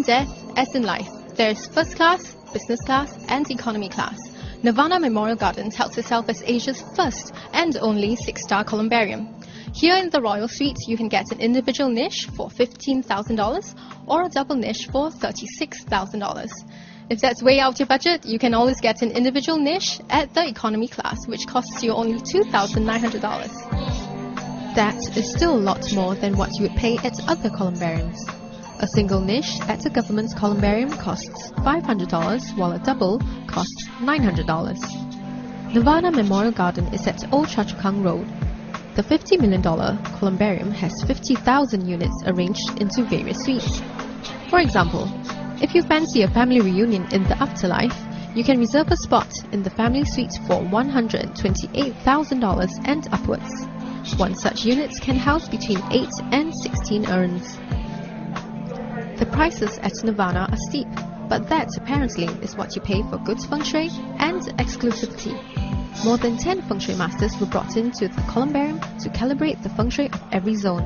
death, as in life, there is first class, business class, and economy class. Nirvana Memorial Garden touts itself as Asia's first and only 6-star columbarium. Here in the Royal Suite, you can get an individual niche for $15,000 or a double niche for $36,000. If that's way out your budget, you can always get an individual niche at the economy class, which costs you only $2,900. That is still a lot more than what you would pay at other columbariums. A single niche at a government columbarium costs $500, while a double costs $900. Nirvana Memorial Garden is at Old Choa Chu Kang Road. The $50 million columbarium has 50,000 units arranged into various suites. For example, if you fancy a family reunion in the afterlife, you can reserve a spot in the family suite for $128,000 and upwards. One such unit can house between 8 and 16 urns. The prices at Nirvana are steep, but that apparently is what you pay for good feng shui and exclusivity. More than 10 feng shui masters were brought into the columbarium to calibrate the feng shui of every zone.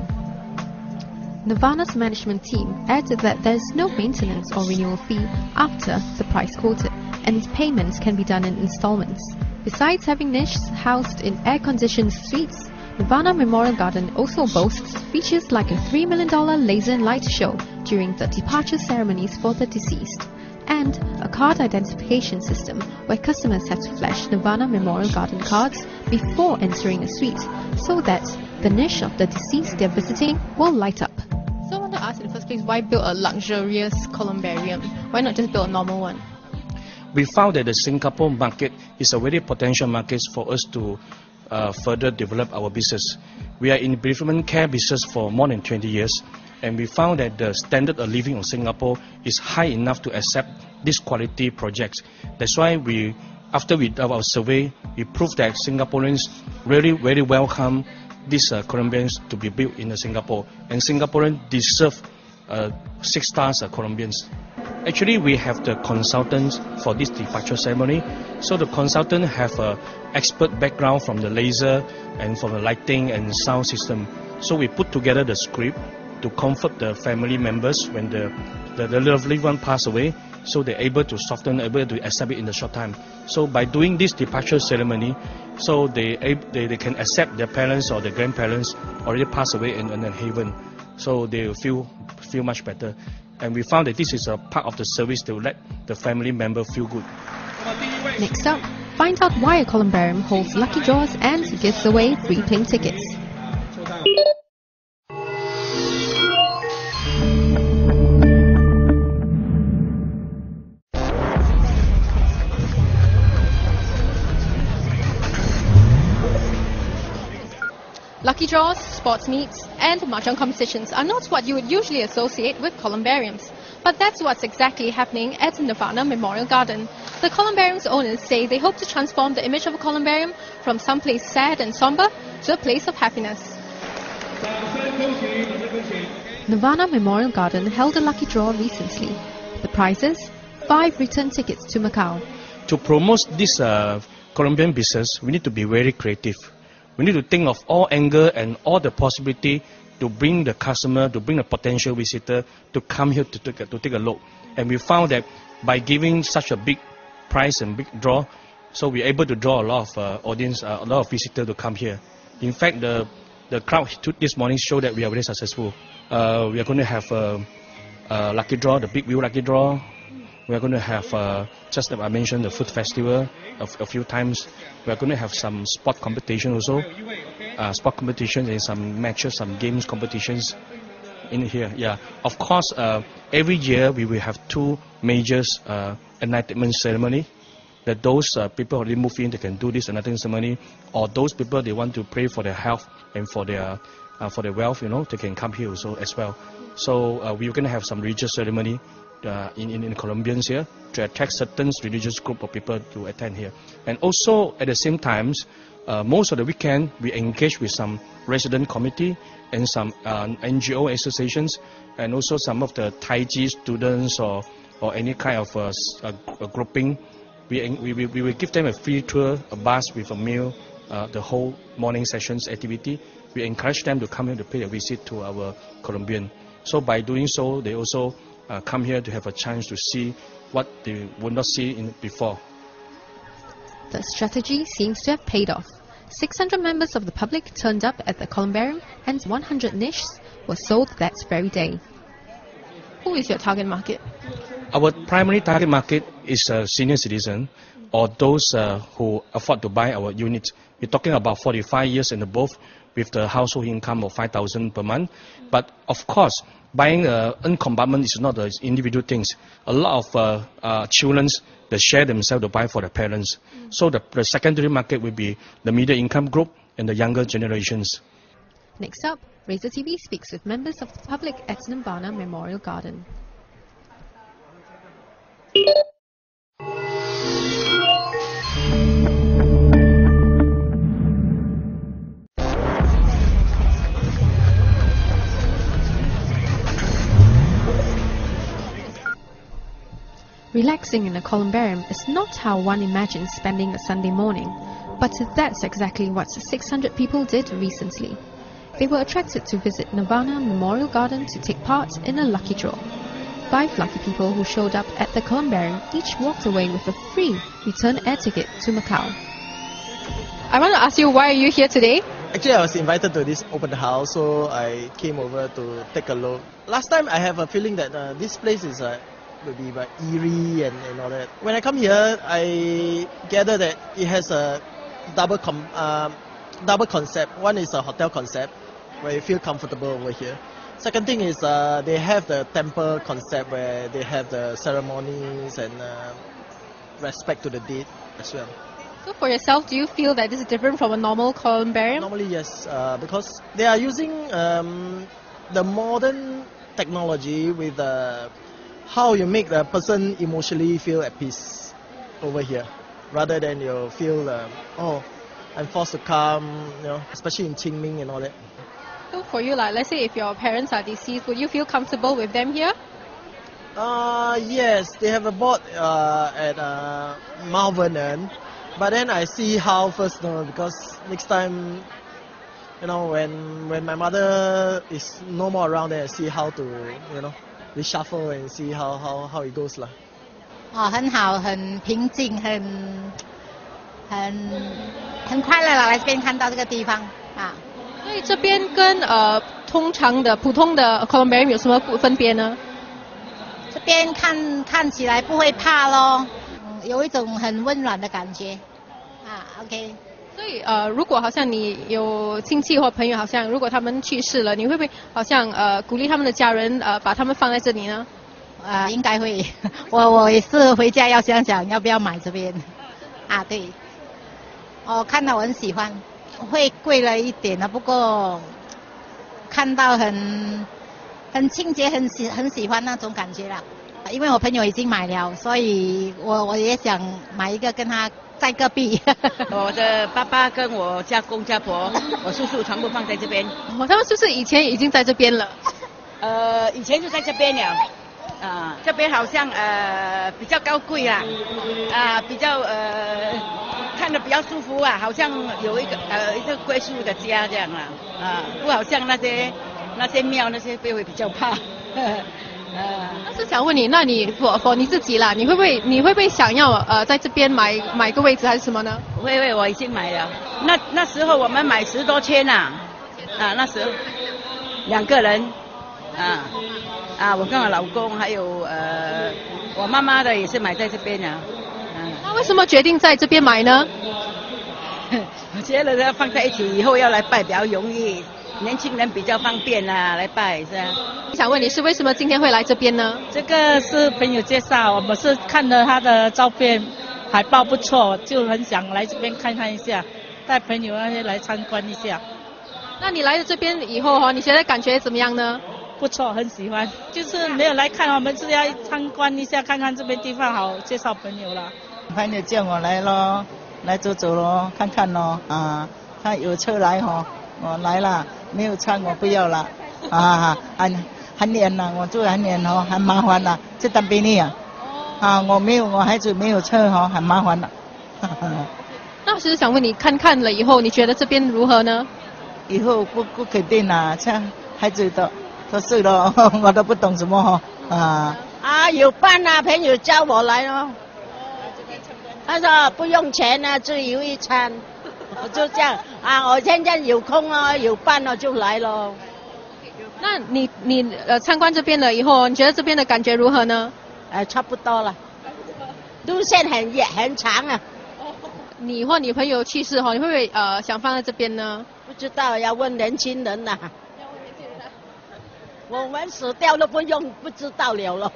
Nirvana's management team added that there is no maintenance or renewal fee after the price quoted, and payments can be done in installments. Besides having niches housed in air-conditioned suites, Nirvana Memorial Garden also boasts features like a $3 million laser and light show during the departure ceremonies for the deceased, and a card identification system where customers have to flash Nirvana Memorial Garden cards before entering a suite so that the niche of the deceased they're visiting will light up. So I want to ask in the first place, why build a luxurious columbarium? Why not just build a normal one? We found that the Singapore market is a very potential market for us to further develop our business. We are in bereavement care business for more than 20 years, and we found that the standard of living of Singapore is high enough to accept this quality projects. That's why after we did our survey, we proved that Singaporeans really very welcome these columbariums to be built in Singapore, and Singaporeans deserve 6-star columbariums. Actually, we have the consultants for this departure ceremony. So the consultant have an expert background from the laser and from the lighting and sound system. So we put together the script to comfort the family members when the lovely one pass away. So they're able to soften, able to accept it in a short time. So by doing this departure ceremony, so they can accept their parents or their grandparents already passed away in heaven. So they will feel much better. And we found that this is a part of the service to let the family member feel good. Next up, find out why a columbarium holds lucky draws and gives away free plane tickets. Lucky draws, sports meets, and mahjong competitions are not what you would usually associate with columbariums. But that's what's exactly happening at Nirvana Memorial Garden. The columbarium's owners say they hope to transform the image of a columbarium from someplace sad and somber to a place of happiness. Nirvana Memorial Garden held a lucky draw recently. The prizes? 5 return tickets to Macau. To promote this columbarium business, we need to be very creative. We need to think of all angle and all the possibility to bring the customer, to bring a potential visitor to come here to take a look. And we found that by giving such a big prize and big draw, so we're able to draw a lot of audience, a lot of visitors to come here. In fact, the crowd this morning showed that we are very successful. We are going to have a lucky draw, the big wheel lucky draw. We are going to have, just like I mentioned, the food festival a few times. We are going to have some sport competition also. Sport competitions and some matches, some games competitions in here. Yeah, of course, every year we will have 2 major enlightenment ceremony. That those people already move in, they can do this enlightenment ceremony, or those people they want to pray for their health and for their wealth, they can come here also as well. So we're going to have some religious ceremony in Colombians here to attract certain religious group of people to attend here. And also at the same time, most of the weekend we engage with some resident committee and some NGO associations, and also some of the Tai Chi students or any kind of a grouping. We will give them a free tour, a bus with a meal, the whole morning sessions activity. We encourage them to come here to pay a visit to our Colombian. So by doing so, they also come here to have a chance to see what they would not see before. The strategy seems to have paid off. 600 members of the public turned up at the columbarium and 100 niches were sold that very day. Who is your target market? Our primary target market is senior citizen or those who afford to buy our units. We're talking about 45 years and above with the household income of 5,000 per month. But of course, buying an compartment is not an individual thing. A lot of children, they share themselves to buy for their parents. So the secondary market will be the middle income group and the younger generations. Next up, Razor TV speaks with members of the public at Nirvana Memorial Garden. Relaxing in a columbarium is not how one imagines spending a Sunday morning, but that's exactly what 600 people did recently. They were attracted to visit Nirvana Memorial Garden to take part in a lucky draw. 5 lucky people who showed up at the columbarium each walked away with a free return air ticket to Macau. I want to ask you, why are you here today? Actually, I was invited to this open house, so I came over to take a look. Last time I have a feeling that this place is will be like eerie and all that. When I come here, I gather that it has a double concept. One is a hotel concept, where you feel comfortable over here. Second thing is they have the temple concept, where they have the ceremonies and respect to the dead as well. So for yourself, do you feel that this is different from a normal columbarium? Normally, yes, because they are using the modern technology with how you make the person emotionally feel at peace over here, rather than you feel, oh, I'm forced to come, you know, especially in Qingming and all that. So for you, like, let's say if your parents are deceased, would you feel comfortable with them here? Yes, they have a board at Mount Vernon, but then I see how first, because next time, you know, when my mother is no more around, then I see how to, you know, reshuffle and see how it goes lah. 很好，很平静，很快乐啦！来这边看到这个地方啊。所以这边跟通常的普通的 columbarium 有什么分别呢？这边看起来不会怕咯，有一种很温暖的感觉啊。OK。所以如果好像你有亲戚或朋友，好像如果他们去世了，你会不会好像鼓励他们的家人把他们放在这里呢？应该会。我也是回家要想想要不要买这边啊。对。看到我很喜欢，会贵了一点的，不过看到很清洁，很喜欢那种感觉啦。因为我朋友已经买了，所以我也想买一个跟他在隔壁。我的爸爸跟我家公家婆，我叔叔全部放在这边。他们是不是以前已经在这边了？以前就在这边了。这边好像比较高贵啦，比较看得比较舒服啊，好像有一个归宿的家这样啦，不好像那些庙那些会比较怕。但是想问你，那你for你自己啦，你会不会想要在这边买个位置还是什么呢？会，我已经买了。那时候我们买10多千呐，那时候2个人，我跟我老公还有我妈妈的也是买在这边啊。那为什么决定在这边买呢？我觉得它放在一起以后要来拜比较容易。年轻人比较方便啦，来拜是啊。想问你是为什么今天会来这边呢？这个是朋友介绍，我们是看了他的照片，海报不错，就很想来这边看看一下，带朋友那些来参观一下。那你来了这边以后你现在感觉怎么样呢？不错，很喜欢。就是没有来看，我们是要参观一下，看看这边地方好，介绍朋友了。朋友叫我来咯，来走走咯，看看咯，他有车来我来了。没有车我不要了，很远了，我住很远很麻烦了，这当兵的我孩子没有车很麻烦了。那我是想问你，看了以后，你觉得这边如何呢？以后不肯定了，像孩子都是了，我都不懂什么啊。有伴啊，朋友叫我来咯。他说不用钱啊，自由一餐，我就这样我现在有空了，有伴了就来咯。那你参观这边了以后，你觉得这边的感觉如何呢？差不多了，路线很长啊。你或你朋友去世你会不会想放在这边呢？不知道，要问年轻人呐。我们死掉了不知道了。